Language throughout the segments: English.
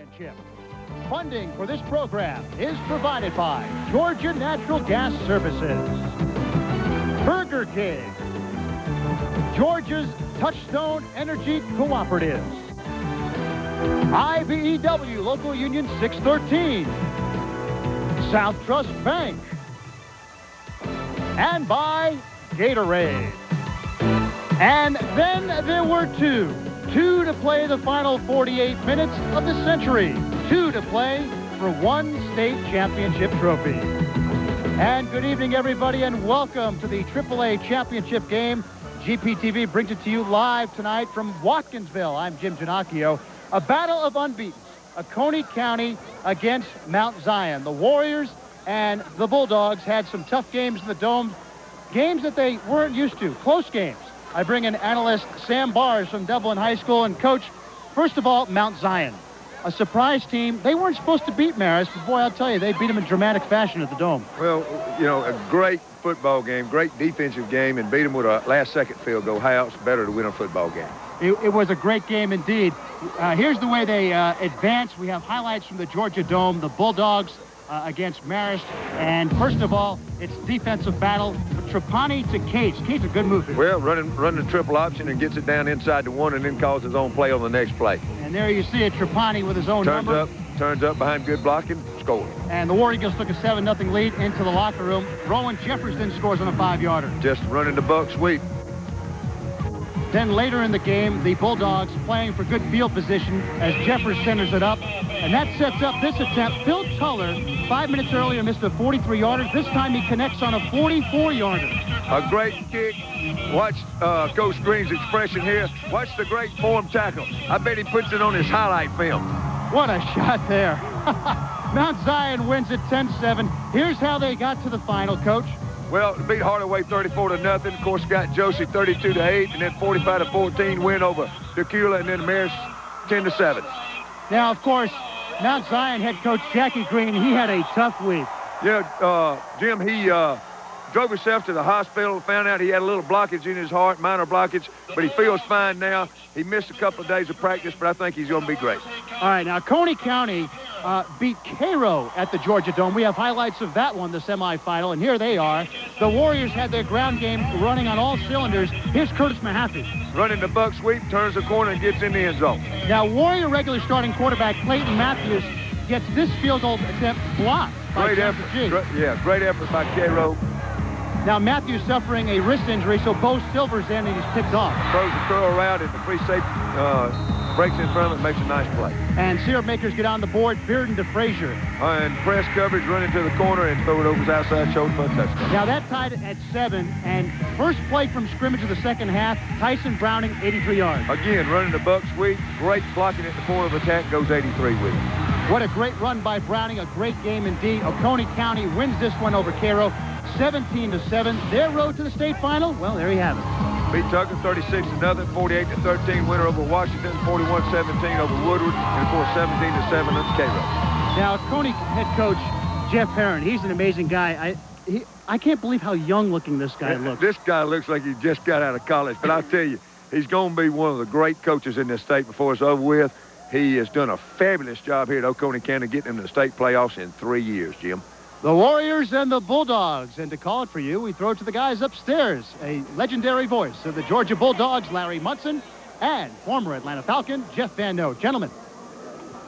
Championship. Funding for this program is provided by Georgia Natural Gas Services, Burger King, Georgia's Touchstone Energy Cooperatives, IBEW Local Union 613, South Trust Bank, and by Gatorade. And then there were two to play the final 48 minutes of the century, two to play for one state championship trophy. And good evening, everybody, and welcome to the AAA championship game. GPTV brings it to you live tonight from Watkinsville. I'm Jim Ginocchio. A battle of unbeatens, Oconee County against Mount Zion. The Warriors and the Bulldogs had some tough games in the Dome, games that they weren't used to, close games. I bring in analyst Sam Bars from Dublin High School. And Coach, first of all, Mount Zion, a surprise team. They weren't supposed to beat Marist, but boy, I'll tell you, they beat them in dramatic fashion at the Dome. Well, you know, a great football game, great defensive game, and beat them with a last-second field goal. How else better to win a football game? It was a great game indeed. Here's the way they advanced. We have highlights from the Georgia Dome, the Bulldogs against Marist. And first of all, it's defensive battle. Trapani to Cates. Cates, a good move. Well, running the triple option and gets it down inside the one and then calls his own play on the next play. And there you see it, Trapani with his own number. Turns up behind good blocking, scores. And the War Eagles took a 7-0 lead into the locker room. Rowan Jeffers then scores on a 5-yarder. Just running the buck sweep. Then later in the game, the Bulldogs playing for good field position as Jeffers centers it up. And that sets up this attempt. Phil Tuller, 5 minutes earlier, missed a 43-yarder. This time he connects on a 44-yarder. A great kick. Watch Coach Green's expression here. Watch the great form tackle. I bet he puts it on his highlight film. What a shot there. Mount Zion wins it 10-7. Here's how they got to the final, Coach. Well, beat Hardaway 34-0. Of course, got Josie 32-8, and then 45-14 win over Decula, and then Marist 10-7. Now, of course, Mount Zion head coach Jackie Green, he had a tough week. Yeah, Jim, he drove himself to the hospital, found out he had a little blockage in his heart, minor blockage, but he feels fine now. He missed a couple of days of practice, but I think he's going to be great. All right, now, Coney County beat Cairo at the Georgia Dome. We have highlights of that one, the semifinal, and here they are. The Warriors had their ground game running on all cylinders. Here's Curtis Mahaffey. Running the buck sweep, turns the corner, and gets in the end zone. Now, Warrior regular starting quarterback Clayton Matthews gets this field goal attempt blocked by Great effort. Great effort by Cairo. Now, Matthews suffering a wrist injury, so Bo Silver's in and he's picked off. Throws the curl route and the free safety breaks in front of it, makes a nice play. And Syrup Makers get on the board, Bearden to Frazier. And press coverage, running to the corner and throw it over his outside shoulder for a touchdown. Now that tied it at 7, and first play from scrimmage of the second half, Tyson Browning, 83 yards. Again, running the buck sweep, great blocking at the point of attack, goes 83 with it. What a great run by Browning, a great game indeed. Oconee County wins this one over Cairo, 17-7. Their road to the state final, well, there you have it. Beat Tucker 36-0, 48-13 winner over Washington, 41-17 over Woodward, and of course 17-7 at Cairo. Now, Oconee head coach Jeff Herron, he's an amazing guy. I can't believe how young looking this guy looks. This guy looks like he just got out of college, but I'll tell you, he's going to be one of the great coaches in this state before it's over with. He has done a fabulous job here at Oconee County, getting them to the state playoffs in 3 years, Jim. The Warriors and the Bulldogs. And to call it for you, we throw it to the guys upstairs. A legendary voice of the Georgia Bulldogs, Larry Munson, and former Atlanta Falcon, Jeff Van Note. Gentlemen.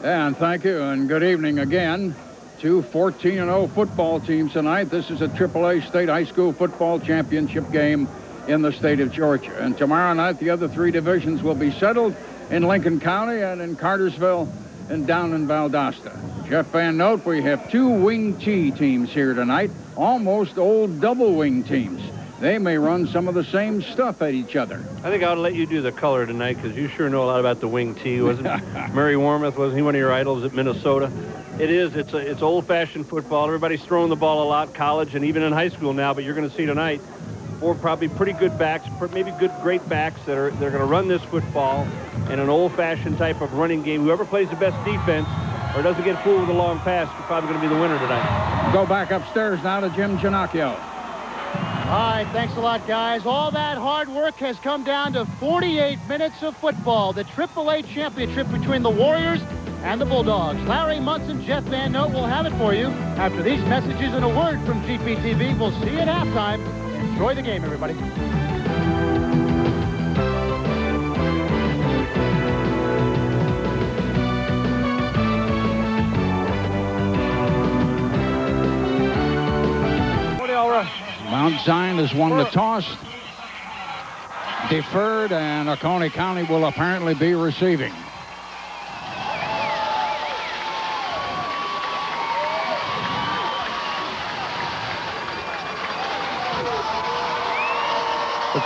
And thank you, and good evening again. Two 14-0 football teams tonight. This is a AAA State High School Football Championship game in the state of Georgia. And tomorrow night, the other three divisions will be settled in Lincoln County and in Cartersville and down in Valdosta. Jeff Van Note, we have two wing T teams here tonight, almost old double wing teams. They may run some of the same stuff at each other. I think I'll let you do the color tonight because you sure know a lot about the wing T. Wasn't Murray Warmoth, wasn't he one of your idols at Minnesota? It is. It's old-fashioned football. Everybody's throwing the ball a lot, college and even in high school now, but you're going to see tonight four probably pretty good backs, maybe great backs they're going to run this football in an old-fashioned type of running game. Whoever plays the best defense or doesn't get fooled with a long pass is probably going to be the winner tonight. Go back upstairs now to Jim Ginocchio. All right, thanks a lot, guys. All that hard work has come down to 48 minutes of football. The AAA championship between the Warriors and the Bulldogs. Larry Munson, Jeff Van Note will have it for you after these messages and a word from GPTV. We'll see you at halftime. Enjoy the game, everybody. Mount Zion has won the toss, deferred, and Oconee County will apparently be receiving.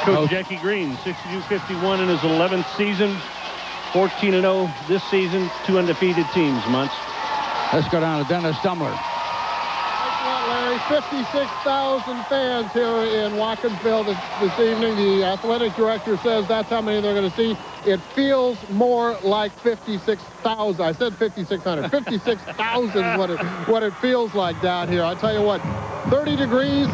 Coach Jackie Green, 62-51 in his 11th season, 14-0 this season, 2 undefeated teams, Muntz. Let's go down to Dennis Dumler. 56,000 fans here in Watkinsville this evening. The athletic director says that's how many they're going to see. It feels more like 56,000. I said 5,600. 56,000 is what it feels like down here. I tell you what, 30 degrees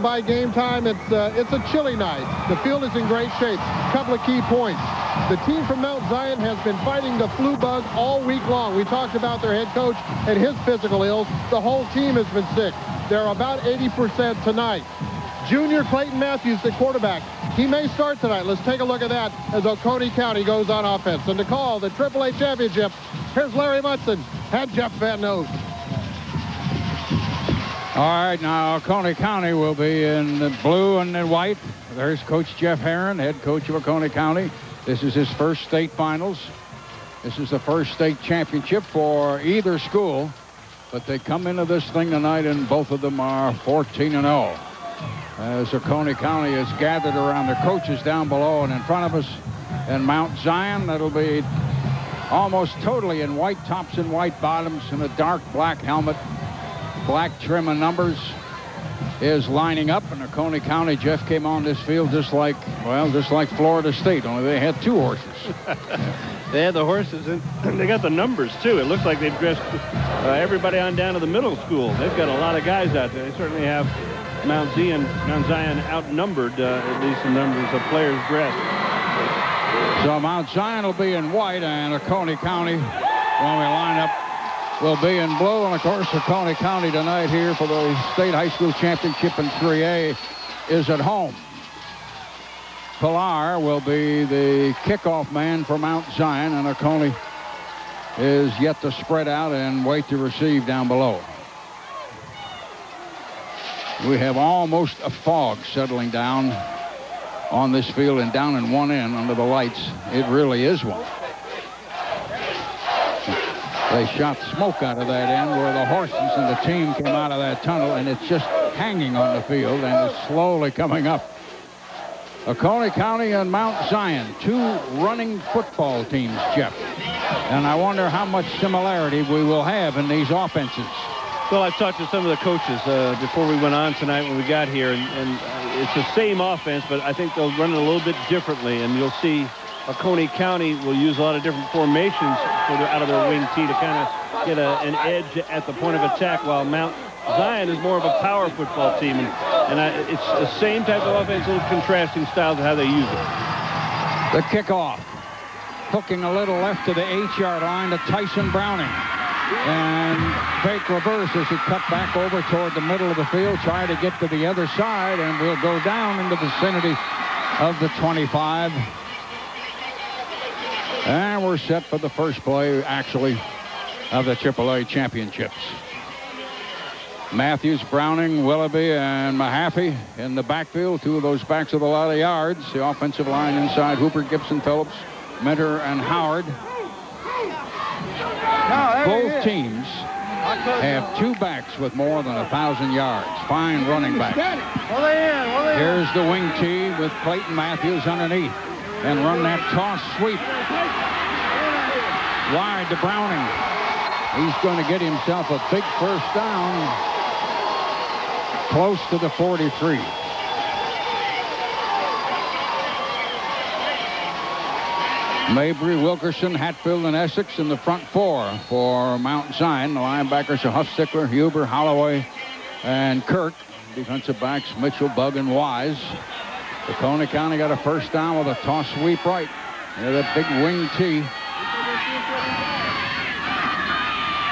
by game time. It's a chilly night. The field is in great shape. A couple of key points. The team from Mount Zion has been fighting the flu bug all week long. We talked about their head coach and his physical ills. The whole team has been sick. They're about 80% tonight. Junior Clayton Matthews, the quarterback. He may start tonight. Let's take a look at that as Oconee County goes on offense. And to call the AAA championship, here's Larry Munson and Jeff Van Note. All right, now Oconee County will be in the blue and the white. There's Coach Jeff Herron, head coach of Oconee County. This is his first state finals. This is the first state championship for either school. But they come into this thing tonight, and both of them are 14-0. As Oconee County is gathered around their coaches down below and in front of us. And Mount Zion, that'll be almost totally in white tops and white bottoms and a dark black helmet. Black trim and numbers is lining up. And Oconee County, Jeff came on this field just like Florida State, only they had 2 horses. They had the horses, and they got the numbers, too. It looks like they've dressed everybody on down to the middle school. They've got a lot of guys out there. They certainly have Mount Zion outnumbered, at least in numbers of players dressed. So Mount Zion will be in white, and Oconee County, when we line up, will be in blue. And, of course, Oconee County tonight here for the state high school championship in 3A is at home. Pilar will be the kickoff man for Mount Zion, and Oconee is yet to spread out and wait to receive down below. We have almost a fog settling down on this field and down in one end under the lights. It really is one. They shot smoke out of that end where the horses and the team came out of that tunnel, and it's just hanging on the field and is slowly coming up. Oconee County and Mount Zion, 2 running football teams, Jeff. And I wonder how much similarity we will have in these offenses. Well, I've talked to some of the coaches before we went on tonight when we got here, and it's the same offense, but I think they'll run it a little bit differently, and you'll see Oconee County will use a lot of different formations out of their wing tee to kind of get an edge at the point of attack, while Mount Zion is more of a power football team, and it's the same type of offense, little contrasting styles of how they use it. The kickoff, hooking a little left to the 8-yard line to Tyson Browning. And fake reverse as he cut back over toward the middle of the field, try to get to the other side, and we'll go down in the vicinity of the 25. And we're set for the first play, actually, of the AAA championships. Matthews, Browning, Willoughby, and Mahaffey in the backfield. 2 of those backs with a lot of yards. The offensive line inside Hooper, Gibson, Phillips, Minter, and Howard. Both teams have 2 backs with more than 1,000 yards. Fine running back. Here's the wing tee with Clayton Matthews underneath. And run that toss sweep. Wide to Browning. He's going to get himself a big first down. Close to the 43. Mabry, Wilkerson, Hatfield, and Essex in the front 4 for Mount Zion. The linebackers are Huffstickler, Huber, Holloway, and Kirk. Defensive backs Mitchell, Bug, and Wise. Oconee County got a first down with a toss sweep right. Near that big wing tee.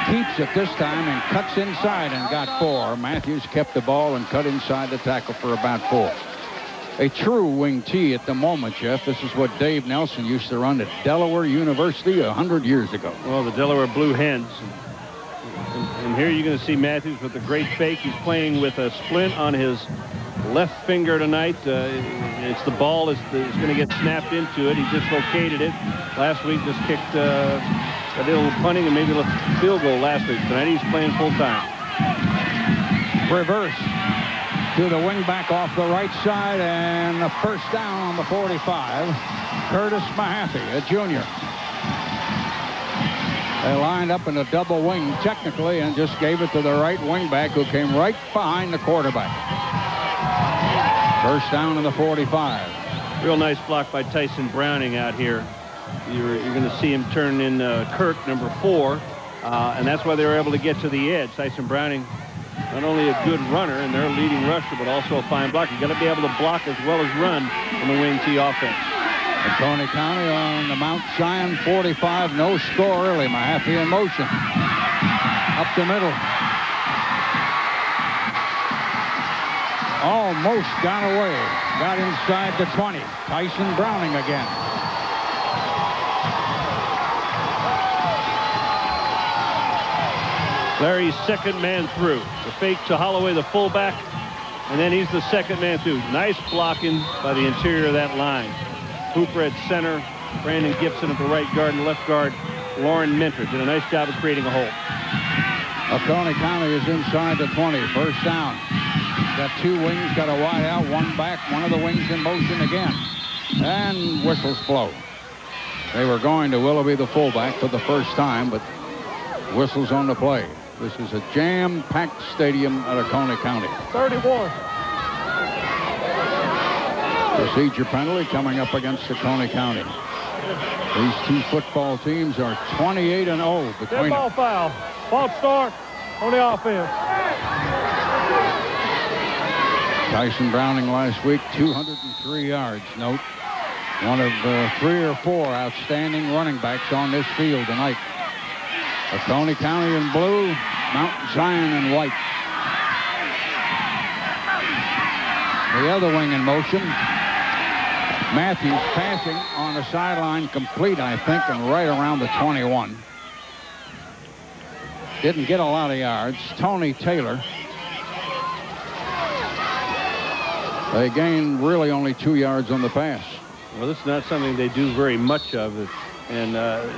keeps it this time and cuts inside and got 4. Matthews kept the ball and cut inside the tackle for about 4. A true wing T at the moment, Jeff. This is what Dave Nelson used to run at Delaware University 100 years ago. Well, the Delaware Blue Hens. And here you're going to see Matthews with a great fake. He's playing with a splint on his left finger tonight. It's the ball is going to get snapped into it. He dislocated it. Last week just kicked a little punting and maybe a little field goal last week. Tonight he's playing full time. Reverse to the wing back off the right side, and a first down on the 45. Curtis Mahaffey, a junior. They lined up in a double wing technically and just gave it to the right wing back, who came right behind the quarterback. First down on the 45. Real nice block by Tyson Browning out here. You're going to see him turn in Kirk, number 4, and that's why they were able to get to the edge. Tyson Browning, not only a good runner and their leading rusher, but also a fine blocker. You got to be able to block as well as run in the wing T offense. Oconee County on the Mount Zion 45. No score early. Mahaffey in motion. Up the middle. Almost got away. Got inside the 20. Tyson Browning again. Larry's second man through. The fake to Holloway, the fullback, and then he's the second man through. Nice blocking by the interior of that line. Hooper at center, Brandon Gibson at the right guard, and left guard Lauren Minter did a nice job of creating a hole. Oconee County is inside the 20. First down. Got 2 wings, got a wide out, 1 back, one of the wings in motion again. And whistles blow. They were going to Willoughby, the fullback, for the first time, but whistles on the play. This is a jam-packed stadium at Oconee County. 31. Procedure penalty coming up against Oconee County. These 2 football teams are 28-0 between them. Foul. False start on the offense. Tyson Browning last week, 203 yards. Note, one of 3 or 4 outstanding running backs on this field tonight. Oconee County in blue, Mount Zion in white. The other wing in motion. Matthews passing on the sideline, complete, I think, and right around the 21. Didn't get a lot of yards. Tony Taylor. They gained really only 2 yards on the pass. Well, this is not something they do very much of. And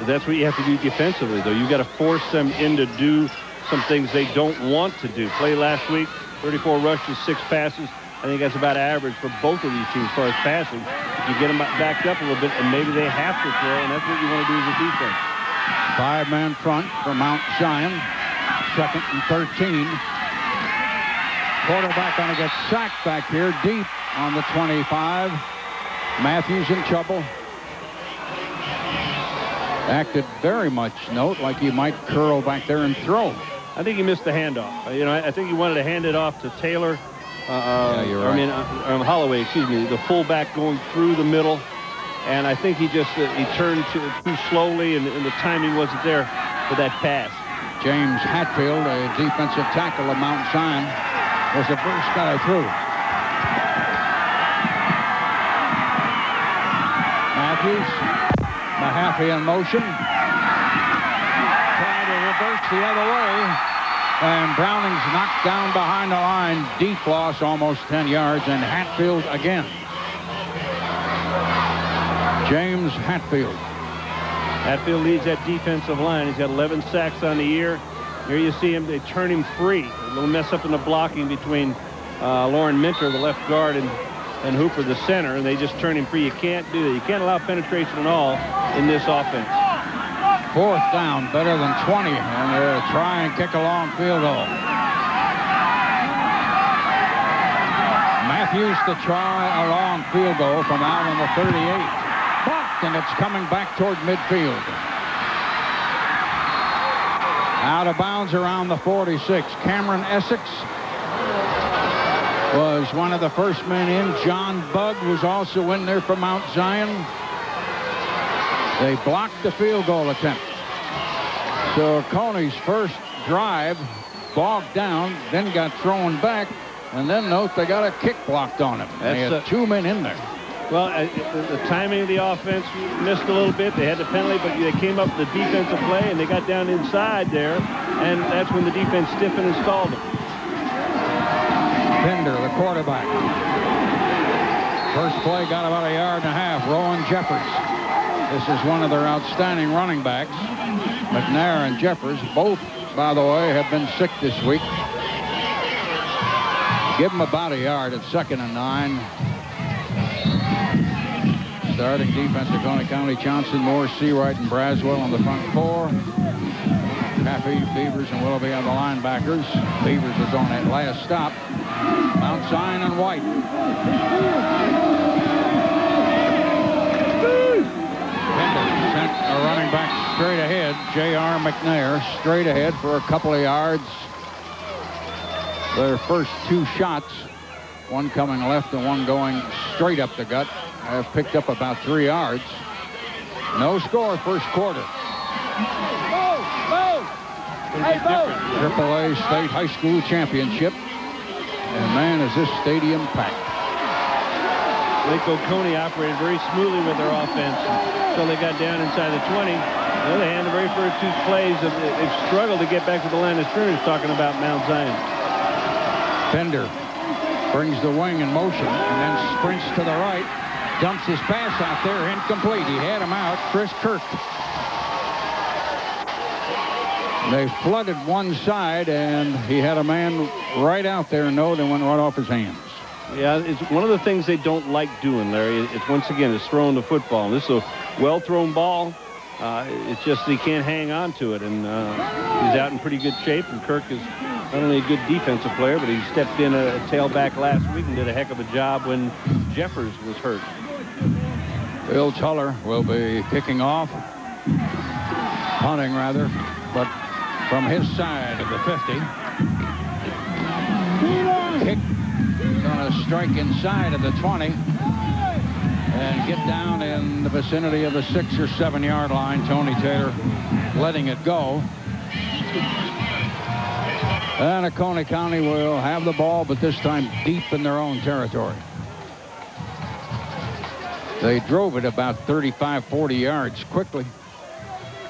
that's what you have to do defensively, though. You've got to force them in to do some things they don't want to do. Play last week, 34 rushes, 6 passes. I think that's about average for both of these teams as far as passing. You get them backed up a little bit, and maybe they have to throw, and that's what you want to do as a defense. 5-man front for Mount Zion. 2nd and 13. Quarterback going to get sacked back here deep on the 25. Matthews in trouble. Acted very much, note, like he might curl back there and throw. I think he missed the handoff. You know, I think he wanted to hand it off to Taylor. Yeah, you're right. I mean, Holloway, excuse me, the fullback going through the middle. And I think he just he turned too slowly, and the timing wasn't there for that pass. James Hatfield, a defensive tackle of Mount Zion, was the first guy through. Matthews, Mahaffey in motion. Trying to reverse the other way. And Browning's knocked down behind the line. Deep loss, almost 10 yards. And Hatfield again. James Hatfield. Hatfield leads that defensive line. He's got 11 sacks on the year. Here you see him. They turn him free. A little mess up in the blocking between Lauren Minter, the left guard, and Hooper, the center, and they just turn him free. You can't do that. You can't allow penetration at all in this offense. 4th down, better than 20, and they'll try and kick a long field goal. Matthews to try a long field goal from out on the 38. Blocked, and it's coming back toward midfield. Out of bounds around the 46. Cameron Essex was one of the first men in. John Bugg was also in there for Mount Zion. They blocked the field goal attempt. So Oconee's first drive bogged down, then got thrown back, and then note they got a kick blocked on him. They had 2 men in there. Well, the timing of the offense missed a little bit. They had the penalty, but they came up with the defensive play, and they got down inside there, and that's when the defense stiffened and stalled them. Pender, the quarterback. First play got about 1.5 yards. Rowan Jeffers. This is one of their outstanding running backs. McNair and Jeffers, both, by the way, have been sick this week. Give them about 1 yard at 2nd and 9. Starting defense, Oconee County, Johnson, Moore, Seawright, and Braswell on the front 4. Caffey, Beavers, and Willoughby on the linebackers. Beavers was on that last stop. Mount Zion and White. Pender sent a running back straight ahead. J.R. McNair straight ahead for a couple of yards. Their first 2 shots, one coming left and one going straight up the gut, have picked up about 3 yards. No score first quarter. AAA State High School Championship. And man, is this stadium packed. Lake Oconee operated very smoothly with their offense until they got down inside the 20. On the other hand, the very first 2 plays, they've struggled to get back to the line of scrimmage, talking about Mount Zion. Pender brings the wing in motion and then sprints to the right. Dumps his pass out there, incomplete. He had him out, Chris Kirk. They flooded one side, and he had a man right out there, and went right off his hands. Yeah, it's one of the things they don't like doing, Larry. It's once again, it's throwing the football. And this is a well-thrown ball. It's just he can't hang on to it, and he's out in pretty good shape. And Kirk is not only a good defensive player, but he stepped in a tailback last week and did a heck of a job when Jeffers was hurt. Bill Tuller will be kicking off, punting rather, but from his side of the 50. Kick going to strike inside of the 20 and get down in the vicinity of the 6 or 7 yard line. Tony Taylor letting it go. And Oconee County will have the ball, but this time deep in their own territory. They drove it about 35, 40 yards quickly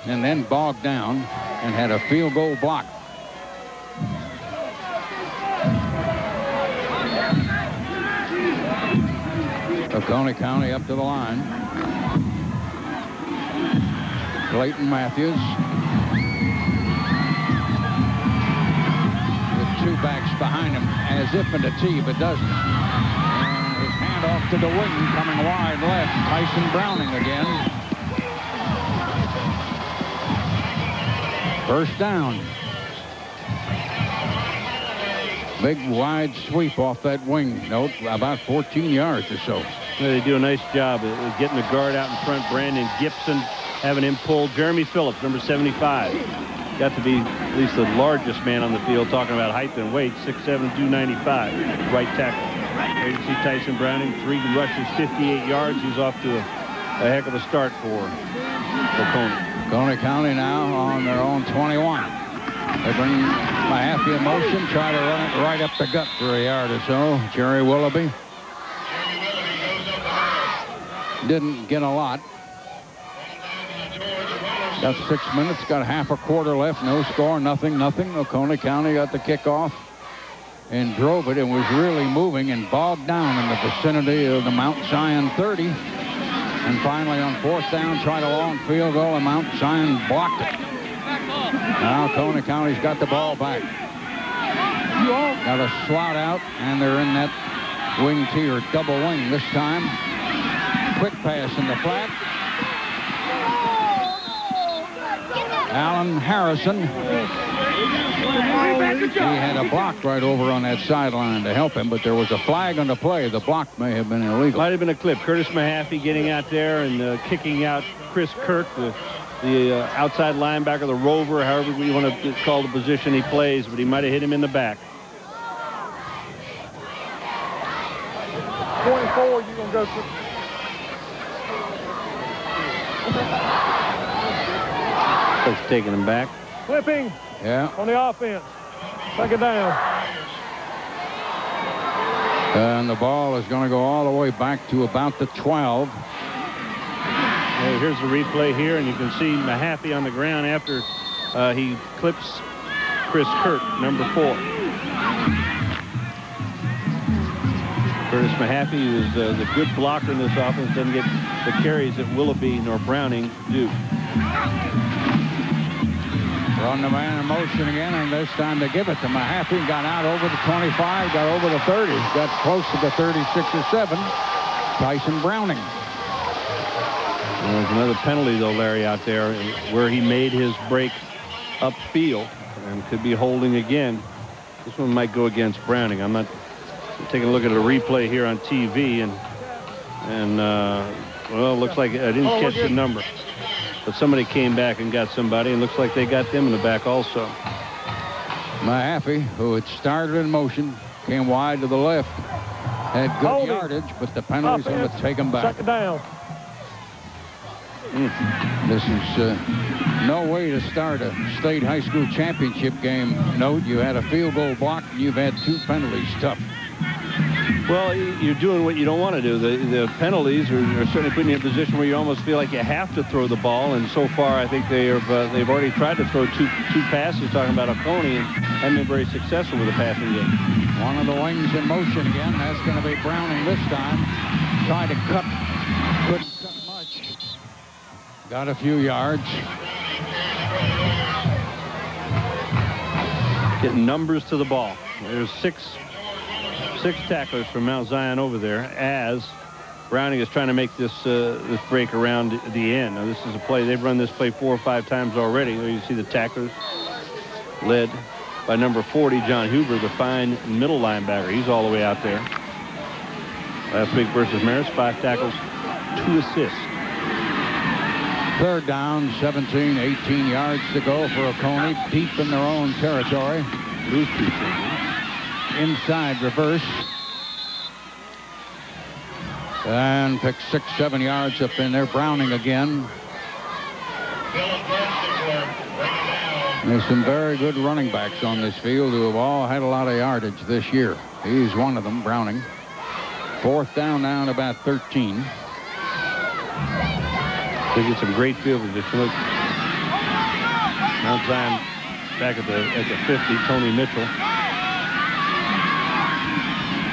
and then bogged down and had a field goal block. Oconee County up to the line. Clayton Matthews with 2 backs behind him, as if in a T, but doesn't. And off to the wing, coming wide left. Tyson Browning again. First down. Big wide sweep off that wing. Note, about 14 yards or so. Yeah, they do a nice job of getting the guard out in front. Brandon Gibson having him pulled. Jeremy Phillips, number 75. Got to be at least the largest man on the field, talking about height and weight, 6'7", 295, right tackle. There you see Tyson Browning, 3 rushes, 58 yards. He's off to a heck of a start for Oconee. Oconee County now on their own 21. They bring Mahaffey in motion, try to run it right up the gut for a yard or so. Jerry Willoughby didn't get a lot. Got 6 minutes, got half a quarter left, no score, nothing. Oconee County got the kickoff and drove it and was really moving and bogged down in the vicinity of the Mount Zion 30. And finally on 4th down, tried a long field goal, and Mount Zion blocked it. Now Oconee County's got the ball back. Got a slot out, and they're in that wing T or double wing this time. Quick pass in the flat. Alan Harrison. He had a block right over on that sideline to help him, but there was a flag on the play. The block may have been illegal. Might have been a clip. Curtis Mahaffey getting out there and kicking out Chris Kirk, the outside linebacker, the rover, however you want to call the position he plays, but he might have hit him in the back. 24, you're going to go through. Coach taking him back. Flipping. Yeah. On the offense. Second down. And the ball is going to go all the way back to about the 12. Well, here's the replay here, and you can see Mahaffey on the ground after he clips Chris Kirk, number 4. Curtis Mahaffey, who is the good blocker in this offense, doesn't get the carries that Willoughby nor Browning do. Run the man in motion again, and this time they give it to Mahaffey. Got out over the 25, got over the 30, got close to the 36 or 7. Tyson Browning. There's another penalty, though, Larry, out there where he made his break upfield and could be holding again. This one might go against Browning. I'm taking a look at a replay here on TV, and well, looks like I didn't catch the number. But somebody came back and got somebody, and looks like they got them in the back also. Mahaffey, who had started in motion, came wide to the left. Had good yardage, but the penalty's going to take him back. Second down. This is no way to start a state high school championship game. Note, you had a field goal block, and you've had 2 penalties. Tough. Well, you're doing what you don't want to do. The penalties are certainly putting you in a position where you almost feel like you have to throw the ball. And so far, I think they've already tried to throw two passes, talking about Oconee, and haven't been very successful with the passing game. One of the wings in motion again. That's going to be Browning this time. Tried to cut. Couldn't cut much. Got a few yards. Getting numbers to the ball. There's six tacklers from Mount Zion over there as Browning is trying to make this break around the end. Now, this is a play. They've run this play 4 or 5 times already. There you see the tacklers led by number 40, John Huber, the fine middle linebacker. He's all the way out there. Last week versus Marist, 5 tackles, 2 assists. 3rd down, 17, 18 yards to go for Oconee, deep in their own territory. Lose 2 fingers. Inside reverse. And pick 6, 7 yards up in there. Browning again. There's some very good running backs on this field who have all had a lot of yardage this year. He's one of them, Browning. 4th down now at about 13. They get some great field position. Look, Mount Zion back at the 50. Tony Mitchell.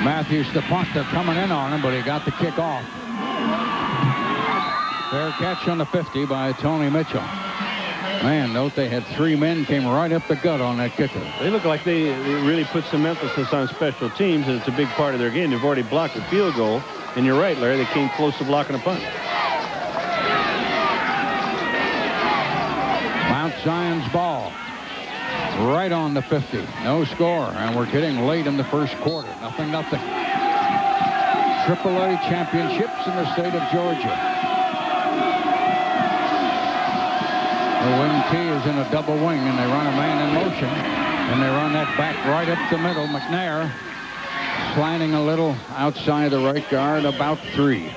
Matthews the punter coming in on him, but he got the kick off. Fair catch on the 50 by Tony Mitchell. Man, note they had 3 men came right up the gut on that kicker. They look like they really put some emphasis on special teams, and it's a big part of their game. They've already blocked a field goal, and you're right, Larry, they came close to blocking a punt. Mount Zion's ball. Right on the 50. No score, and we're getting late in the first quarter. Nothing. AAA championships in the state of Georgia. The wing T is in a double wing, and they run a man in motion, and they run that back right up the middle. McNair slanting a little outside the right guard, about 3.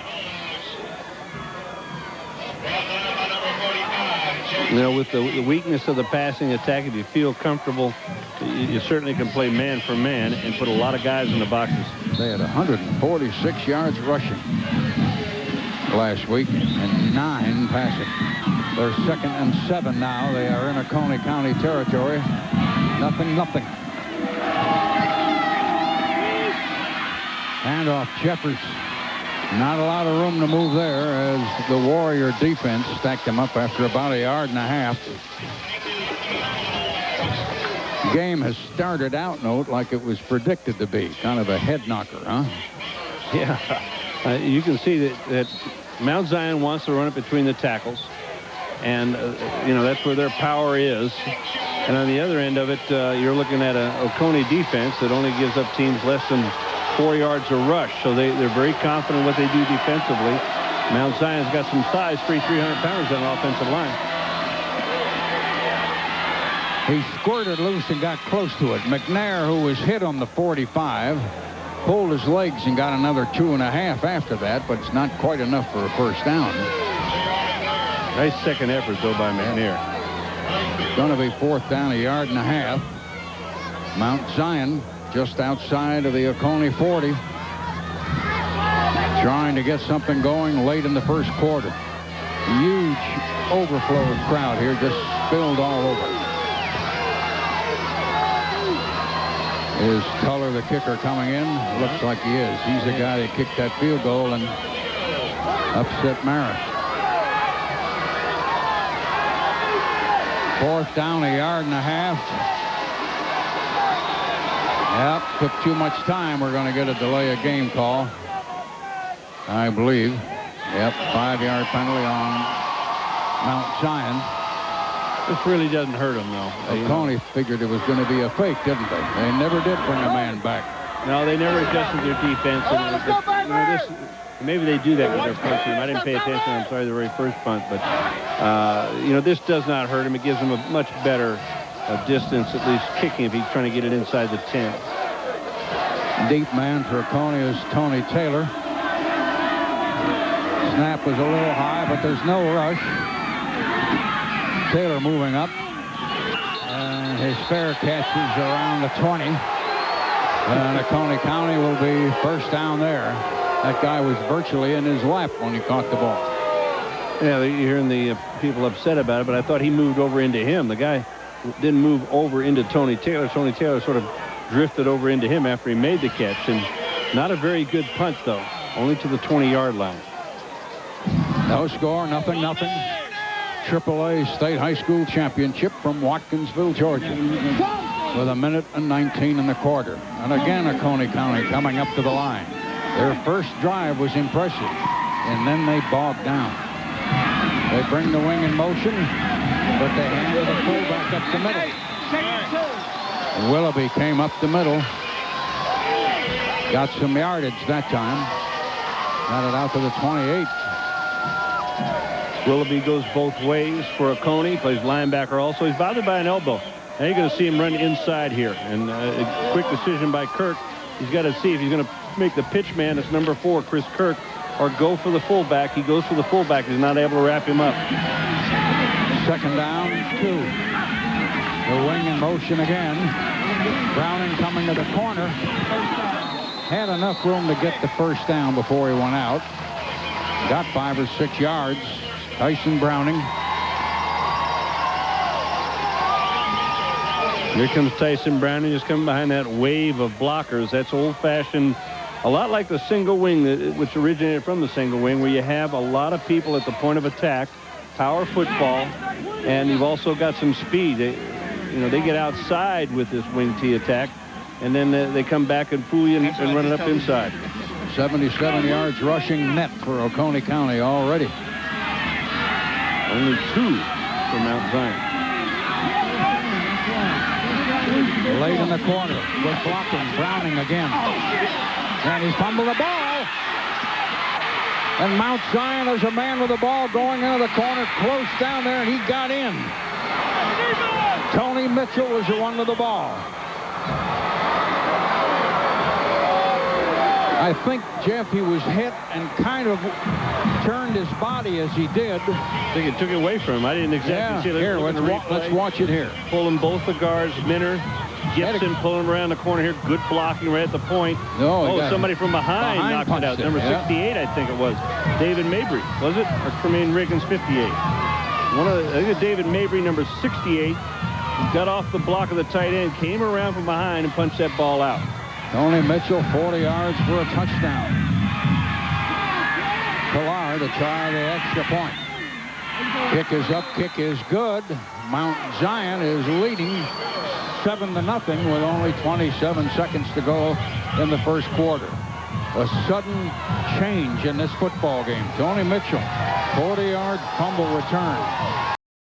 You know, with the weakness of the passing attack, if you feel comfortable, you certainly can play man for man and put a lot of guys in the boxes. They had 146 yards rushing last week and 9 passing. They're 2nd and 7 now. They are in Oconee County territory. Nothing. Handoff Jeffers. Not a lot of room to move there as the Warrior defense stacked them up after about 1.5 yards. Game has started out, Note, like it was predicted to be. Kind of a head knocker, huh? Yeah. You can see that Mount Zion wants to run it between the tackles. And, you know, that's where their power is. And on the other end of it, you're looking at an Oconee defense that only gives up teams less than 4 yards a rush, so they're very confident in what they do defensively. Mount Zion's got some size, 300 pounds on the offensive line. He squirted loose and got close to it. McNair, who was hit on the 45, pulled his legs and got another 2.5 after that, but it's not quite enough for a first down. Nice second effort, though, by McNair. It's going to be 4th down, 1.5 yards. Mount Zion just outside of the Oconee 40. Trying to get something going late in the first quarter. Huge overflow of crowd here, just spilled all over. Is Tuller, the kicker, coming in? Looks like he is. He's the guy that kicked that field goal and upset Maris. 4th down, 1.5 yards. Yep, took too much time. We're going to get a delay of game call, I believe. Yep, 5-yard penalty on Mount Zion. This really doesn't hurt him, though. Oconee figured it was going to be a fake, didn't they? They never did bring a man back. No, they never adjusted their defense. Maybe they do that with their punt team. I didn't pay attention. I'm sorry, the very first punt. But, this does not hurt him. It gives him a much better distance, at least kicking, if he's trying to get it inside the 10. Deep man for Oconee is Tony Taylor. Snap was a little high, but there's no rush. Taylor moving up. And his fair catch is around the 20. And Oconee County will be 1st down there. That guy was virtually in his lap when he caught the ball. Yeah, you're hearing the people upset about it, but I thought he moved over into him. The guy didn't move over into Tony Taylor. Tony Taylor sort of drifted over into him after he made the catch. And not a very good punt, though. Only to the 20-yard line. No score, 0-0. AAA State High School Championship from Watkinsville, Georgia, with 1:19 in the quarter. And again, Oconee County coming up to the line. Their first drive was impressive, and then they bogged down. They bring the wing in motion, but they handle the fullback up the middle. Willoughby came up the middle. Got some yardage that time. Got it out to the 28. Willoughby goes both ways for Oconee. Plays linebacker also. He's bothered by an elbow. Now you're going to see him run inside here. And a quick decision by Kirk. He's got to see if he's going to make the pitch man. It's number 4, Chris Kirk, or go for the fullback. He goes for the fullback. He's not able to wrap him up. 2nd down, 2. The wing in motion again. Browning coming to the corner. Had enough room to get the 1st down before he went out. Got 5 or 6 yards. Tyson Browning. Here comes Tyson Browning, just coming behind that wave of blockers. That's old-fashioned, a lot like the single wing, which originated from the single wing, where you have a lot of people at the point of attack, power football, and you've also got some speed. They get outside with this wing T attack, and then they come back and fool you and run it up inside. 77 yards rushing net for Oconee County already. Only 2 for Mount Zion. Late in the corner. Good blocking. Browning again. And he fumbled the ball. And Mount Zion, there's a man with the ball going into the corner close down there, and he got in. Tony Mitchell was the one with the ball. I think, Jeff, he was hit and kind of turned his body as he did. I think it took it away from him. I didn't exactly see it. Here, let's watch it here. Pulling both the guards, Minner, Gibson pulling him around the corner here. Good blocking right at the point. No, somebody from behind knocked it out. Number 68, I think it was. David Mabry, was it? Or Tremaine Riggins, 58. I think it's David Mabry, number 68. Got off the block of the tight end, came around from behind and punched that ball out. Tony Mitchell, 40 yards for a touchdown. Pillar to try the extra point. Kick is up, kick is good. Mount Zion is leading 7-0 with only 27 seconds to go in the first quarter. A sudden change in this football game. Tony Mitchell, 40-yard fumble return.